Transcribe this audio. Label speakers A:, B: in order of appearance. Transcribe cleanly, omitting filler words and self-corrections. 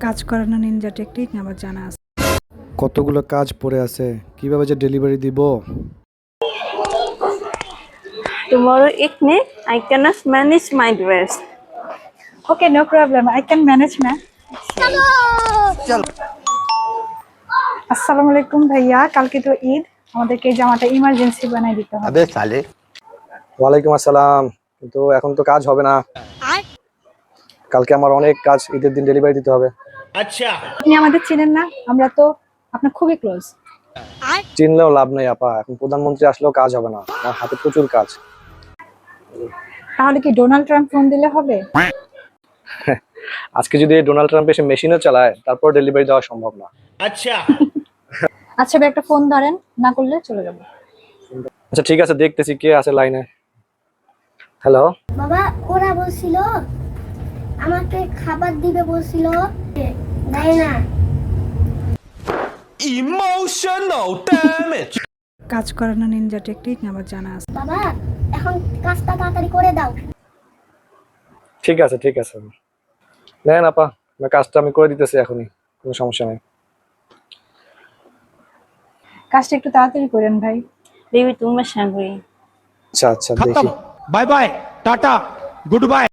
A: কাজ করানো Ninja technique আমার জানা আছে।
B: কতগুলো কাজ পড়ে আছে, কিভাবে যে ডেলিভারি দিব।
C: Tomorrow evening, I cannot manage my dress.
A: Okay, no problem, I can manage ma'am. আসসালামু আলাইকুম ভাইয়া, কালকে তো ঈদ, আমাদেরকে এই জামাটা ইমার্জেন্সি বানাই দিতে হবে।
D: अबे साले।
B: ওয়ালাইকুম আসসালাম, কিন্তু এখন তো কাজ হবে না। কালকে আমার অনেক কাজ, ঈদের দিন ডেলিভারি দিতে হবে।
A: আপনি আমাদের চিনেন না, আমরা তো আপনার খুবই ক্লোজ।
B: চিনলেও লাভ নেই আপা, এখন প্রধানমন্ত্রী আসলেও কাজ হবে না, আমার হাতে প্রচুর কাজ।
A: তাহলে কি ডোনাল্ড ট্রাম্প ফোন দিলে হবে?
B: আজকে যদি ডোনাল্ড ট্রাম্প এসে মেশিনও চালায়, তারপর ডেলিভারি দেওয়া সম্ভব না।
A: আচ্ছা ভাই, একটা ফোন ধরেন, না করলে চলে যাবো।
B: আচ্ছা ঠিক আছে, দেখতেছি কে আছে লাইনে। হ্যালো।
E: বাবা, ওরা বলছিল আমাকে খাবার দিবে, বলছিল দেয় না।
F: Emotional damage.
A: কাজ করানো নিনজা টেকনিক আমার জানা আছে।
E: বাবা, এখন কাজটা তাড়াতাড়ি করে দাও।
B: ঠিক আছে ঠিক আছে, নেন আপা, আমার কাজটা আমি করে দিতেছি এখনই, কোনো সমস্যা নেই।
A: কাজটা একটু তাড়াতাড়ি করেন ভাই।
C: Baby, too much hungry.
B: আচ্ছা আচ্ছা দেখি।
F: Bye bye tata good bye.